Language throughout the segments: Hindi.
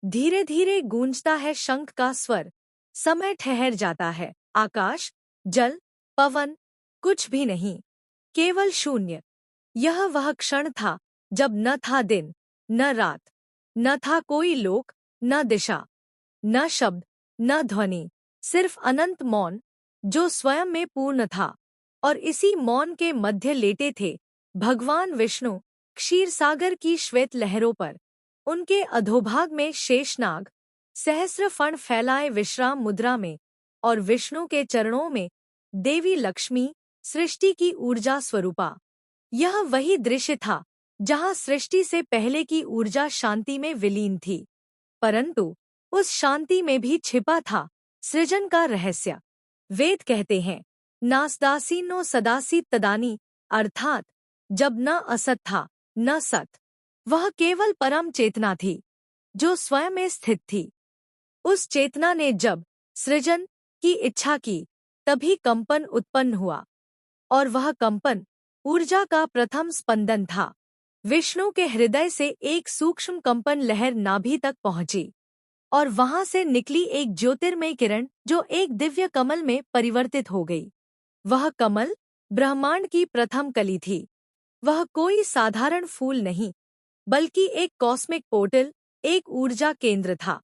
धीरे धीरे गूंजता है शंख का स्वर। समय ठहर जाता है। आकाश, जल, पवन, कुछ भी नहीं, केवल शून्य। यह वह क्षण था जब न था दिन, न रात, न था कोई लोक, न दिशा, न शब्द, न ध्वनि, सिर्फ अनंत मौन जो स्वयं में पूर्ण था। और इसी मौन के मध्य लेटे थे भगवान विष्णु, क्षीरसागर की श्वेत लहरों पर। उनके अधोभाग में शेषनाग सहस्र फण फैलाए विश्राम मुद्रा में, और विष्णु के चरणों में देवी लक्ष्मी, सृष्टि की ऊर्जा स्वरूपा। यह वही दृश्य था जहाँ सृष्टि से पहले की ऊर्जा शांति में विलीन थी, परंतु उस शांति में भी छिपा था सृजन का रहस्य। वेद कहते हैं, नासदासीनो सदासी तदानी, अर्थात जब न असत था न सत, वह केवल परम चेतना थी जो स्वयं में स्थित थी। उस चेतना ने जब सृजन की इच्छा की तभी कंपन उत्पन्न हुआ, और वह कंपन ऊर्जा का प्रथम स्पंदन था। विष्णु के हृदय से एक सूक्ष्म कंपन लहर नाभि तक पहुंची, और वहां से निकली एक ज्योतिर्मय किरण जो एक दिव्य कमल में परिवर्तित हो गई। वह कमल ब्रह्मांड की प्रथम कली थी। वह कोई साधारण फूल नहीं, बल्कि एक कॉस्मिक पोर्टल, एक ऊर्जा केंद्र था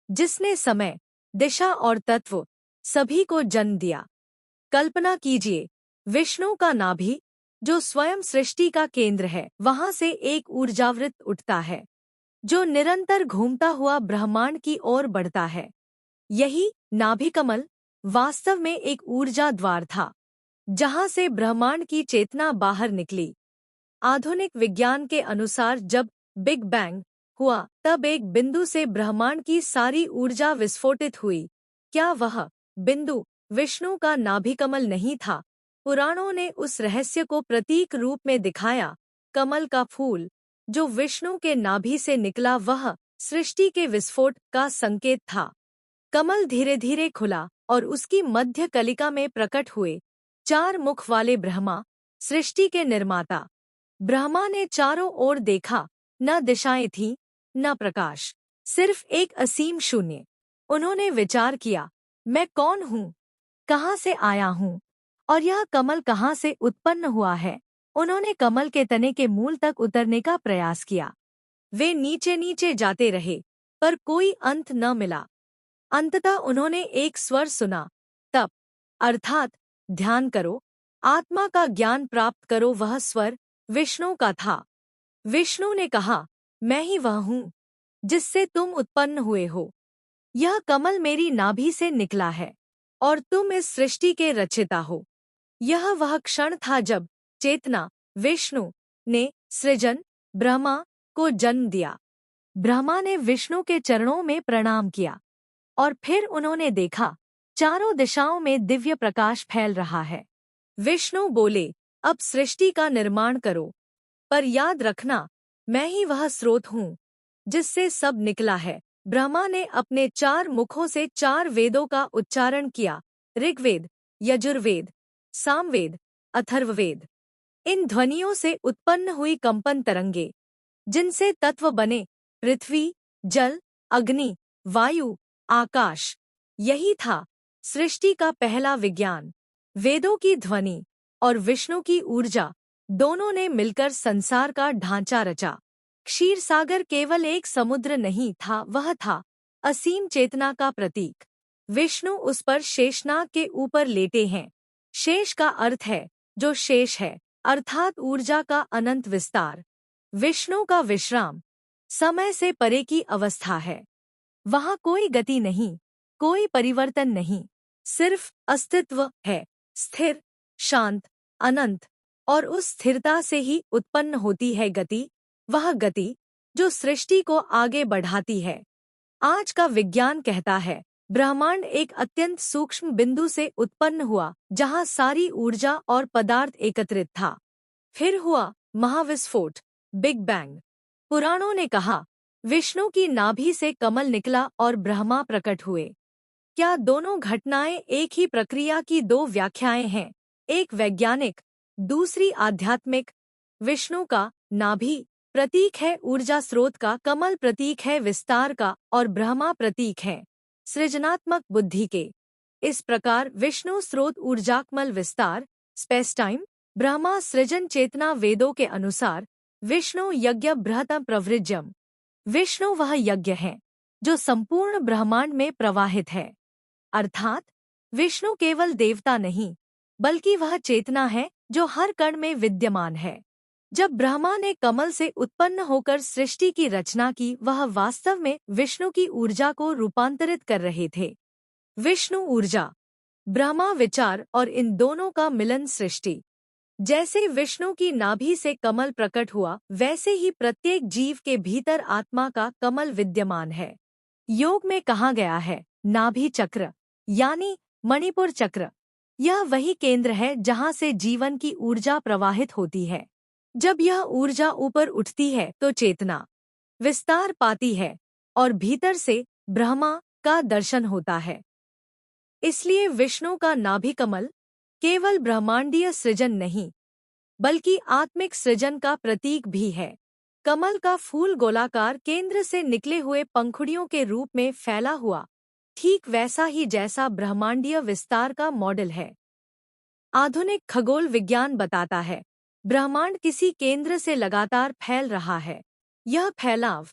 जिसने समय, दिशा और तत्व सभी को जन्म दिया। कल्पना कीजिए, विष्णु का नाभि जो स्वयं सृष्टि का केंद्र है, वहां से एक ऊर्जावृत्त उठता है जो निरंतर घूमता हुआ ब्रह्मांड की ओर बढ़ता है। यही नाभि कमल वास्तव में एक ऊर्जा द्वार था जहां से ब्रह्मांड की चेतना बाहर निकली। आधुनिक विज्ञान के अनुसार जब बिग बैंग हुआ तब एक बिंदु से ब्रह्मांड की सारी ऊर्जा विस्फोटित हुई। क्या वह बिंदु विष्णु का नाभिकमल नहीं था? पुराणों ने उस रहस्य को प्रतीक रूप में दिखाया। कमल का फूल जो विष्णु के नाभि से निकला वह सृष्टि के विस्फोट का संकेत था। कमल धीरे धीरे खुला और उसकी मध्य कलिका में प्रकट हुए 4 मुख वाले ब्रह्मा, सृष्टि के निर्माता। ब्रह्मा ने चारों ओर देखा, न दिशाएं थीं, न प्रकाश, सिर्फ एक असीम शून्य। उन्होंने विचार किया, मैं कौन हूँ, कहाँ से आया हूँ, और यह कमल कहाँ से उत्पन्न हुआ है। उन्होंने कमल के तने के मूल तक उतरने का प्रयास किया। वे नीचे नीचे जाते रहे, पर कोई अंत न मिला। अंततः उन्होंने एक स्वर सुना, तप, अर्थात ध्यान करो, आत्मा का ज्ञान प्राप्त करो। वह स्वर विष्णु का था। विष्णु ने कहा, मैं ही वह हूँ जिससे तुम उत्पन्न हुए हो। यह कमल मेरी नाभि से निकला है, और तुम इस सृष्टि के रचयिता हो। यह वह क्षण था जब चेतना, विष्णु, ने सृजन, ब्रह्मा को जन्म दिया। ब्रह्मा ने विष्णु के चरणों में प्रणाम किया, और फिर उन्होंने देखा, चारों दिशाओं में दिव्य प्रकाश फैल रहा है। विष्णु बोले, अब सृष्टि का निर्माण करो, पर याद रखना, मैं ही वह स्रोत हूँ जिससे सब निकला है। ब्रह्मा ने अपने 4 मुखों से 4 वेदों का उच्चारण किया, ऋग्वेद, यजुर्वेद, सामवेद, अथर्ववेद। इन ध्वनियों से उत्पन्न हुई कंपन तरंगे, जिनसे तत्व बने, पृथ्वी, जल, अग्नि, वायु, आकाश। यही था सृष्टि का पहला विज्ञान। वेदों की ध्वनि और विष्णु की ऊर्जा दोनों ने मिलकर संसार का ढांचा रचा। क्षीरसागर केवल एक समुद्र नहीं था, वह था असीम चेतना का प्रतीक। विष्णु उस पर शेषनाग के ऊपर लेटे हैं। शेष का अर्थ है जो शेष है, अर्थात ऊर्जा का अनंत विस्तार। विष्णु का विश्राम समय से परे की अवस्था है। वहाँ कोई गति नहीं, कोई परिवर्तन नहीं, सिर्फ अस्तित्व है, स्थिर, शांत, अनंत। और उस स्थिरता से ही उत्पन्न होती है गति, वह गति जो सृष्टि को आगे बढ़ाती है। आज का विज्ञान कहता है, ब्रह्मांड एक अत्यंत सूक्ष्म बिंदु से उत्पन्न हुआ जहाँ सारी ऊर्जा और पदार्थ एकत्रित था। फिर हुआ महाविस्फोट, बिग बैंग। पुराणों ने कहा, विष्णु की नाभि से कमल निकला और ब्रह्मा प्रकट हुए। क्या दोनों घटनाएं एक ही प्रक्रिया की 2 व्याख्याएं हैं? एक वैज्ञानिक, दूसरी आध्यात्मिक। विष्णु का नाभि प्रतीक है ऊर्जा स्रोत का, कमल प्रतीक है विस्तार का और ब्रह्मा प्रतीक है सृजनात्मक बुद्धि के। इस प्रकार विष्णु स्रोत ऊर्जाकमल विस्तार स्पेस टाइम, ब्रह्मा सृजन चेतना। वेदों के अनुसार विष्णु यज्ञ बृहतम प्रवृज्यम, विष्णु वह यज्ञ है जो संपूर्ण ब्रह्मांड में प्रवाहित है। अर्थात विष्णु केवल देवता नहीं बल्कि वह चेतना है जो हर कण में विद्यमान है। जब ब्रह्मा ने कमल से उत्पन्न होकर सृष्टि की रचना की, वह वास्तव में विष्णु की ऊर्जा को रूपांतरित कर रहे थे। विष्णु ऊर्जा, ब्रह्मा विचार और इन दोनों का मिलन सृष्टि। जैसे विष्णु की नाभि से कमल प्रकट हुआ, वैसे ही प्रत्येक जीव के भीतर आत्मा का कमल विद्यमान है। योग में कहा गया है नाभि चक्र यानी मणिपुर चक्र, यह वही केंद्र है जहाँ से जीवन की ऊर्जा प्रवाहित होती है। जब यह ऊर्जा ऊपर उठती है तो चेतना विस्तार पाती है और भीतर से ब्रह्मा का दर्शन होता है। इसलिए विष्णु का नाभि कमल केवल ब्रह्मांडीय सृजन नहीं बल्कि आत्मिक सृजन का प्रतीक भी है। कमल का फूल गोलाकार केंद्र से निकले हुए पंखुड़ियों के रूप में फैला हुआ, ठीक वैसा ही जैसा ब्रह्मांडीय विस्तार का मॉडल है। आधुनिक खगोल विज्ञान बताता है ब्रह्मांड किसी केंद्र से लगातार फैल रहा है। यह फैलाव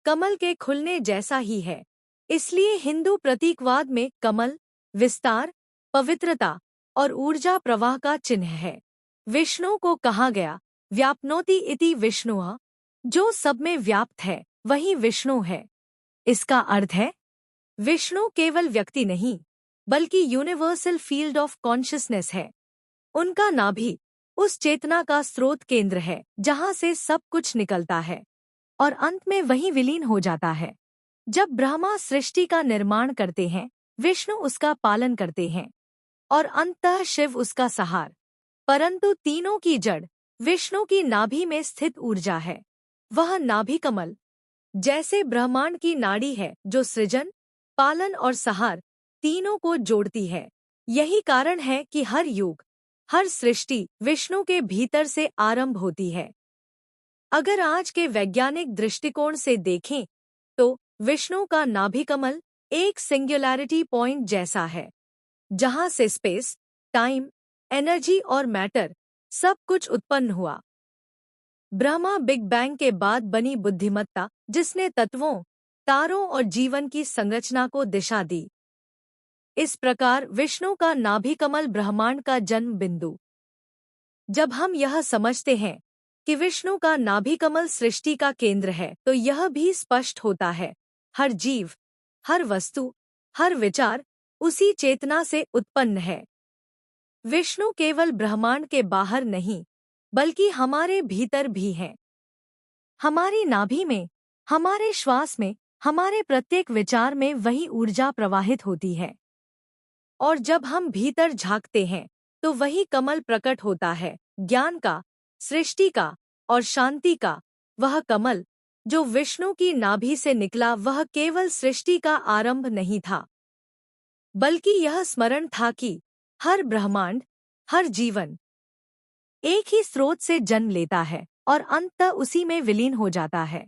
कमल के खुलने जैसा ही है। इसलिए हिंदू प्रतीकवाद में कमल विस्तार, पवित्रता और ऊर्जा प्रवाह का चिन्ह है। विष्णु को कहा गया व्याप्नोति इति विष्णुः, जो सब में व्याप्त है वही विष्णु है। इसका अर्थ है विष्णु केवल व्यक्ति नहीं बल्कि यूनिवर्सल फील्ड ऑफ कॉन्शियसनेस है। उनका नाभि उस चेतना का स्रोत केंद्र है जहाँ से सब कुछ निकलता है और अंत में वही विलीन हो जाता है। जब ब्रह्मा सृष्टि का निर्माण करते हैं, विष्णु उसका पालन करते हैं और अंततः शिव उसका सहार। परंतु तीनों की जड़ विष्णु की नाभि में स्थित ऊर्जा है। वह नाभि कमल जैसे ब्रह्मांड की नाड़ी है जो सृजन, पालन और सहार तीनों को जोड़ती है। यही कारण है कि हर युग, हर सृष्टि विष्णु के भीतर से आरंभ होती है। अगर आज के वैज्ञानिक दृष्टिकोण से देखें तो विष्णु का नाभि कमल एक सिंगुलैरिटी पॉइंट जैसा है जहां से स्पेस, टाइम, एनर्जी और मैटर सब कुछ उत्पन्न हुआ। ब्रह्मा बिग बैंग के बाद बनी बुद्धिमत्ता जिसने तत्वों, तारों और जीवन की संरचना को दिशा दी। इस प्रकार विष्णु का नाभि कमल ब्रह्मांड का जन्म बिंदु। जब हम यह समझते हैं कि विष्णु का नाभि कमल सृष्टि का केंद्र है, तो यह भी स्पष्ट होता है हर जीव, हर वस्तु, हर विचार उसी चेतना से उत्पन्न है। विष्णु केवल ब्रह्मांड के बाहर नहीं बल्कि हमारे भीतर भी हैं। हमारी नाभि में, हमारे श्वास में, हमारे प्रत्येक विचार में वही ऊर्जा प्रवाहित होती है। और जब हम भीतर झांकते हैं तो वही कमल प्रकट होता है, ज्ञान का, सृष्टि का और शांति का। वह कमल जो विष्णु की नाभि से निकला, वह केवल सृष्टि का आरंभ नहीं था बल्कि यह स्मरण था कि हर ब्रह्मांड, हर जीवन एक ही स्रोत से जन्म लेता है और अंततः उसी में विलीन हो जाता है।